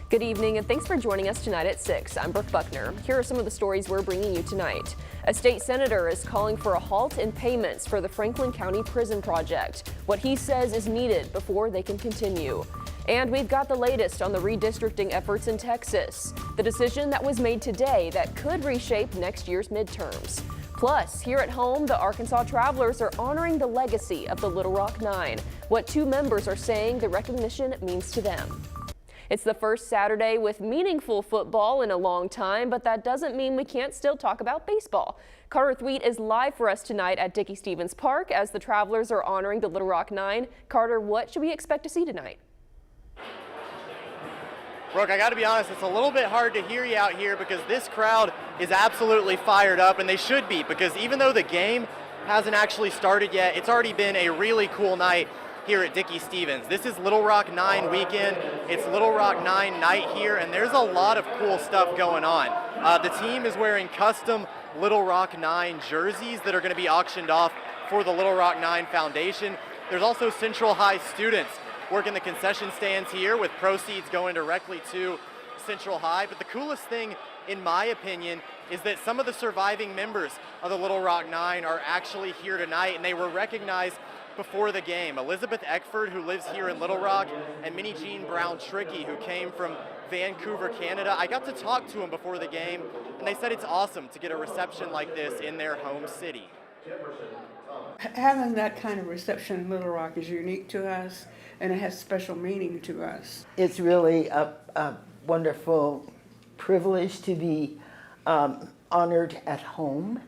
Good evening and thanks for joining us tonight at 6. I'm Brooke Buckner. Here are some of the stories we're bringing you tonight. A state senator is calling for a halt in payments for the Franklin County prison project. What he says is needed before they can continue. And we've got the latest on the redistricting efforts in Texas. The decision that was made today that could reshape next year's midterms. Plus, here at home, the Arkansas Travelers are honoring the legacy of the Little Rock Nine. What two members are saying the recognition means to them. It's the first Saturday with meaningful football in a long time, but that doesn't mean we can't still talk about baseball. Carter Thweet is live for us tonight at Dickey-Stephens Park as the Travelers are honoring the Little Rock Nine. Carter, what should we expect to see tonight? Brooke, I got to be honest, it's a little bit hard to hear you out here because this crowd is absolutely fired up, and they should be, because even though the game hasn't actually started yet, it's already been a really cool night here at Dickey-Stephens. This is Little Rock 9 weekend. It's Little Rock 9 night here, and there's a lot of cool stuff going on. The team is wearing custom Little Rock 9 jerseys that are going to be auctioned off for the Little Rock 9 Foundation. There's also Central High students working the concession stands here with proceeds going directly to Central High. But the coolest thing, in my opinion, is that some of the surviving members of the Little Rock 9 are actually here tonight, and they were recognized before the game. Elizabeth Eckford, who lives here in Little Rock, and Minnie Jean Brown-Trickey, who came from Vancouver, Canada. I got to talk to them before the game, and they said it's awesome to get a reception like this in their home city. Having that kind of reception in Little Rock is unique to us, and it has special meaning to us. It's really a wonderful privilege to be honored at home.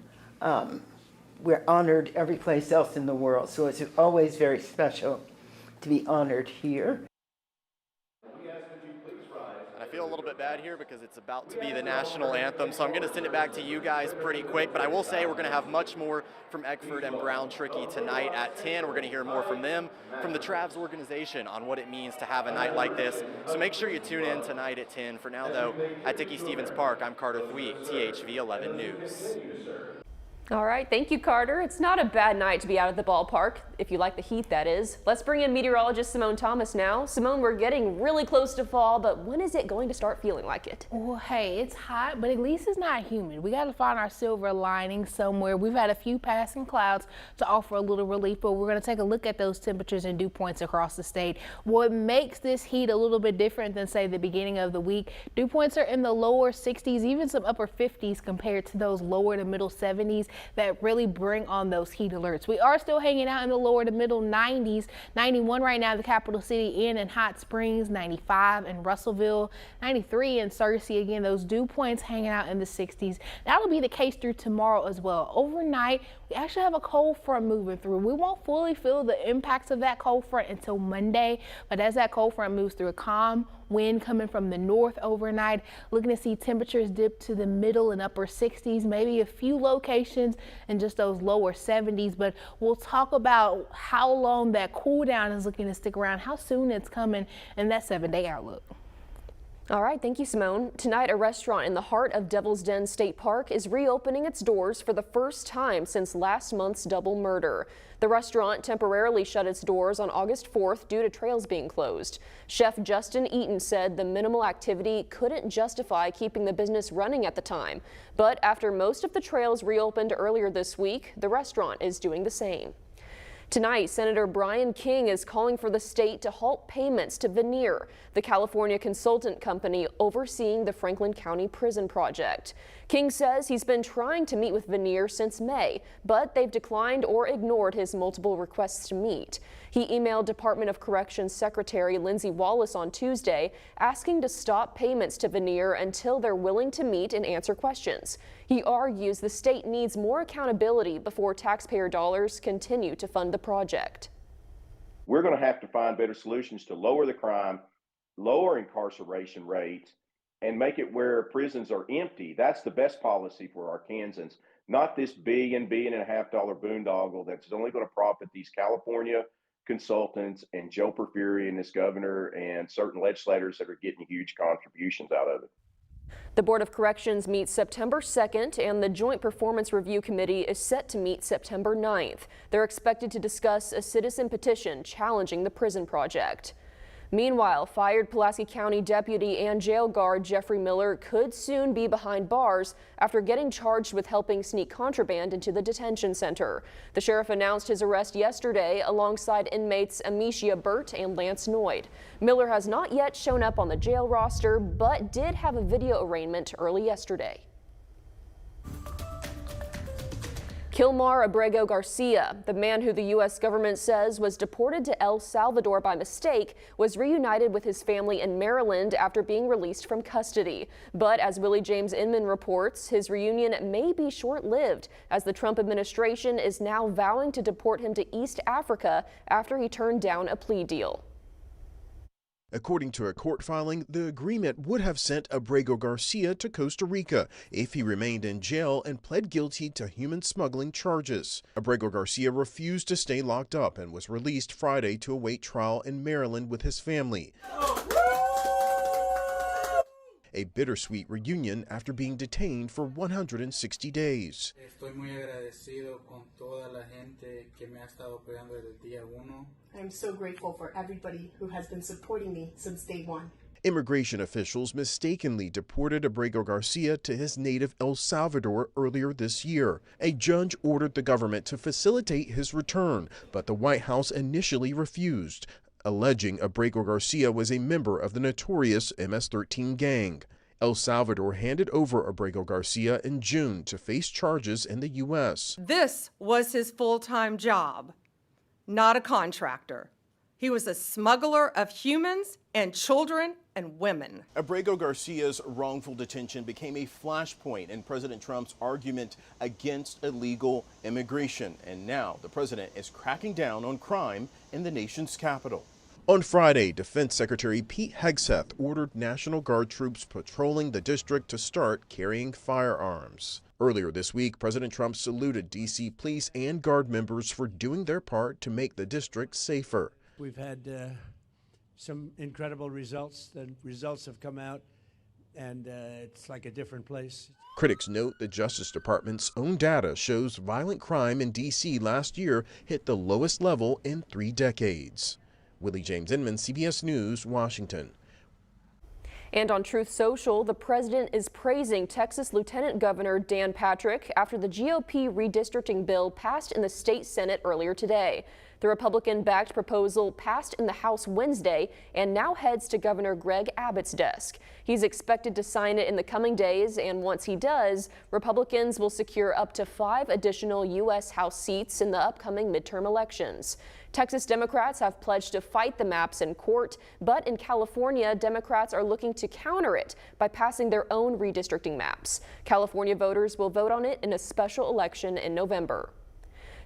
We're honored every place else in the world, so it's always very special to be honored here. I feel a little bit bad here because it's about to be the national anthem, so I'm going to send it back to you guys pretty quick, but I will say we're going to have much more from Eckford and Brown-Trickey tonight at 10. We're going to hear more from them, from the Travs organization, on what it means to have a night like this. So make sure you tune in tonight at 10. For now, though, at Dickey-Stephens Park, I'm Carter Thweet, THV 11 News. All right, thank you, Carter. It's not a bad night to be out at the ballpark, if you like the heat, that is. Let's bring in meteorologist Simone Thomas now. Simone, we're getting really close to fall, but when is it going to start feeling like it? Well, hey, it's hot, but at least it's not humid. We got to find our silver lining somewhere. We've had a few passing clouds to offer a little relief, but we're going to take a look at those temperatures and dew points across the state. What makes this heat a little bit different than, say, the beginning of the week? Dew points are in the lower 60s, even some upper 50s compared to those lower to middle 70s. That really bring on those heat alerts. We are still hanging out in the lower to middle 90s. 91 right now, the capital city in Hot Springs, 95 in Russellville, 93 in Searcy. Again, those dew points hanging out in the 60s. That'll be the case through tomorrow as well. Overnight, we actually have a cold front moving through. We won't fully feel the impacts of that cold front until Monday, but as that cold front moves through, a calm wind coming from the north overnight, looking to see temperatures dip to the middle and upper 60s, maybe a few locations in just those lower 70s, but we'll talk about how long that cool down is looking to stick around, how soon it's coming, and that 7-day outlook. All right, thank you, Simone. Tonight, a restaurant in the heart of Devil's Den State Park is reopening its doors for the first time since last month's double murder. The restaurant temporarily shut its doors on August 4th due to trails being closed. Chef Justin Eaton said the minimal activity couldn't justify keeping the business running at the time. But after most of the trails reopened earlier this week, the restaurant is doing the same. Tonight, Senator Brian King is calling for the state to halt payments to Veneer, the California consultant company overseeing the Franklin County prison project. King says he's been trying to meet with Veneer since May, but they've declined or ignored his multiple requests to meet. He emailed Department of Corrections Secretary Lindsey Wallace on Tuesday asking to stop payments to Veneer until they're willing to meet and answer questions. He argues the state needs more accountability before taxpayer dollars continue to fund the project. We're going to have to find better solutions to lower the crime, lower incarceration rates, and make it where prisons are empty. That's the best policy for Arkansans, not this $1.5 billion boondoggle that's only going to profit these California consultants and Joe Porfirio and this governor and certain legislators that are getting huge contributions out of it. The Board of Corrections meets September 2nd, and the Joint Performance Review Committee is set to meet September 9th. They're expected to discuss a citizen petition challenging the prison project. Meanwhile, fired Pulaski County deputy and jail guard Jeffrey Miller could soon be behind bars after getting charged with helping sneak contraband into the detention center. The sheriff announced his arrest yesterday alongside inmates Amicia Burt and Lance Noyd. Miller has not yet shown up on the jail roster, but did have a video arraignment early yesterday. Kilmar Abrego Garcia, the man who the U.S. government says was deported to El Salvador by mistake, was reunited with his family in Maryland after being released from custody. But as Willie James Inman reports, his reunion may be short-lived, as the Trump administration is now vowing to deport him to East Africa after he turned down a plea deal. According to a court filing, the agreement would have sent Abrego Garcia to Costa Rica if he remained in jail and pled guilty to human smuggling charges. Abrego Garcia refused to stay locked up and was released Friday to await trial in Maryland with his family. A bittersweet reunion after being detained for 160 days. Estoy muy agradecido con toda la gente que me ha estado apoyando desde el día uno. I'm so grateful for everybody who has been supporting me since day one. Immigration officials mistakenly deported Abrego Garcia to his native El Salvador earlier this year. A judge ordered the government to facilitate his return, but the White House initially refused, alleging Abrego Garcia was a member of the notorious MS-13 gang. El Salvador handed over Abrego Garcia in June to face charges in the U.S. This was his full-time job, not a contractor. He was a smuggler of humans and children and women. Abrego Garcia's wrongful detention became a flashpoint in President Trump's argument against illegal immigration. And now the president is cracking down on crime in the nation's capital. On Friday, Defense Secretary Pete Hegseth ordered National Guard troops patrolling the district to start carrying firearms. Earlier this week, President Trump saluted D.C. police and Guard members for doing their part to make the district safer. We've had some incredible results. The results have come out, and it's like a different place. Critics note the Justice Department's own data shows violent crime in D.C. last year hit the lowest level in 3 decades. Willie James Inman, CBS News, Washington. And on Truth Social, the president is praising Texas Lieutenant Governor Dan Patrick after the GOP redistricting bill passed in the state Senate earlier today. The Republican-backed proposal passed in the House Wednesday and now heads to Governor Greg Abbott's desk. He's expected to sign it in the coming days, and once he does, Republicans will secure up to 5 additional U.S. House seats in the upcoming midterm elections. Texas Democrats have pledged to fight the maps in court, but in California, Democrats are looking to counter it by passing their own redistricting maps. California voters will vote on it in a special election in November.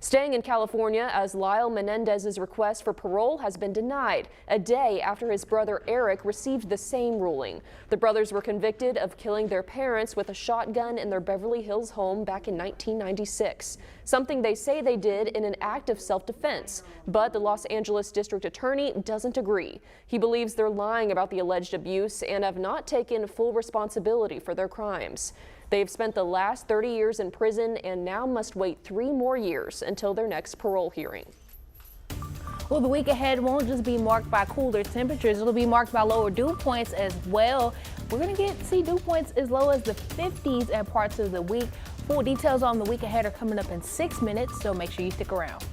Staying in California, as Lyle Menendez's request for parole has been denied a day after his brother Eric received the same ruling. The brothers were convicted of killing their parents with a shotgun in their Beverly Hills home back in 1996, something they say they did in an act of self-defense. But the Los Angeles district attorney doesn't agree. He believes they're lying about the alleged abuse and have not taken full responsibility for their crimes. They've spent the last 30 years in prison and now must wait 3 more years until their next parole hearing. Well, the week ahead won't just be marked by cooler temperatures. It'll be marked by lower dew points as well. We're going to see dew points as low as the 50s at parts of the week. Full details on the week ahead are coming up in 6 minutes, so make sure you stick around.